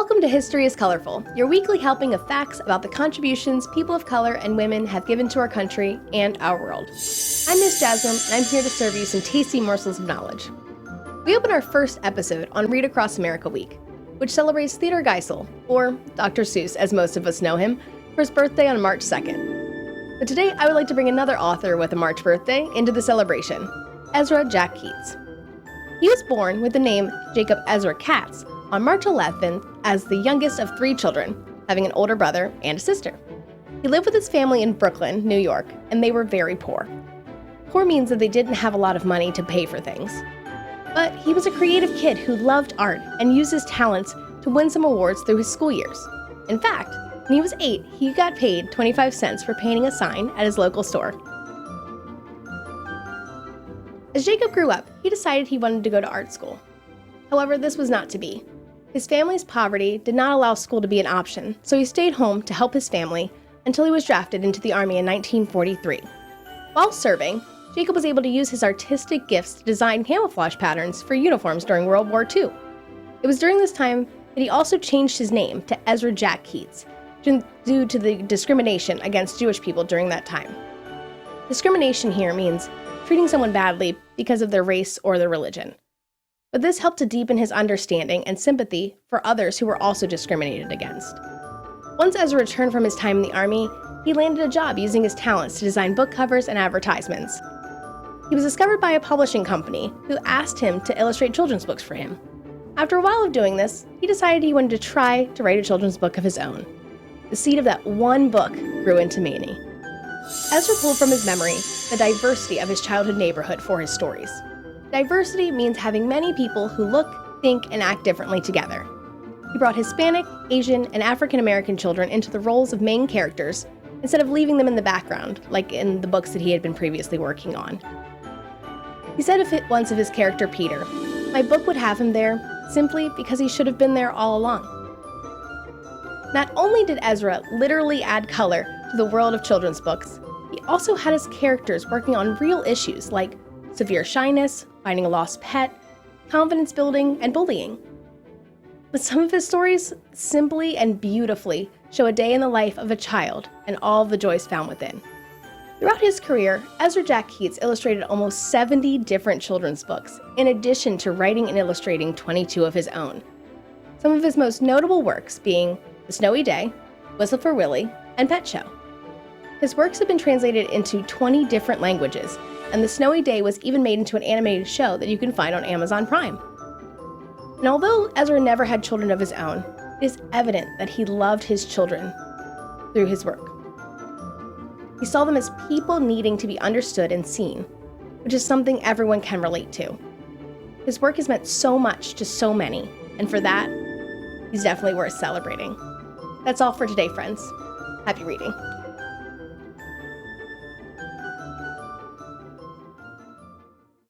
Welcome to History is Colorful, your weekly helping of facts about the contributions people of color and women have given to our country and our world. I'm Miss Jasmine, and I'm here to serve you some tasty morsels of knowledge. We open our first episode on Read Across America Week, which celebrates Theodore Geisel, or Dr. Seuss as most of us know him, for his birthday on March 2nd. But today I would like to bring another author with a March birthday into the celebration, Ezra Jack Keats. He was born with the name Jacob Ezra Katz on March 11th as the youngest of 3 children, having an older brother and a sister. He lived with his family in Brooklyn, New York, and they were very poor. Poor means that they didn't have a lot of money to pay for things. But he was a creative kid who loved art and used his talents to win some awards through his school years. In fact, when he was 8, he got paid 25 cents for painting a sign at his local store. As Jacob grew up, he decided he wanted to go to art school. However, this was not to be. His family's poverty did not allow school to be an option, so he stayed home to help his family until he was drafted into the Army in 1943. While serving, Jacob was able to use his artistic gifts to design camouflage patterns for uniforms during World War II. It was during this time that he also changed his name to Ezra Jack Keats, due to the discrimination against Jewish people during that time. Discrimination here means treating someone badly because of their race or their religion. But this helped to deepen his understanding and sympathy for others who were also discriminated against. Once Ezra returned from his time in the Army, he landed a job using his talents to design book covers and advertisements. He was discovered by a publishing company who asked him to illustrate children's books for him. After a while of doing this, he decided he wanted to try to write a children's book of his own. The seed of that one book grew into many. Ezra pulled from his memory the diversity of his childhood neighborhood for his stories. Diversity means having many people who look, think, and act differently together. He brought Hispanic, Asian, and African American children into the roles of main characters instead of leaving them in the background, like in the books that he had been previously working on. He said once of his character Peter, "My book would have him there simply because he should have been there all along." Not only did Ezra literally add color to the world of children's books, he also had his characters working on real issues like severe shyness, finding a lost pet, confidence building, and bullying. But some of his stories simply and beautifully show a day in the life of a child and all of the joys found within. Throughout his career, Ezra Jack Keats illustrated almost 70 different children's books, in addition to writing and illustrating 22 of his own. Some of his most notable works being The Snowy Day, Whistle for Willie, and Pet Show. His works have been translated into 20 different languages, and The Snowy Day was even made into an animated show that you can find on Amazon Prime. And although Ezra never had children of his own, it is evident that he loved his children through his work. He saw them as people needing to be understood and seen, which is something everyone can relate to. His work has meant so much to so many, and for that, he's definitely worth celebrating. That's all for today, friends. Happy reading.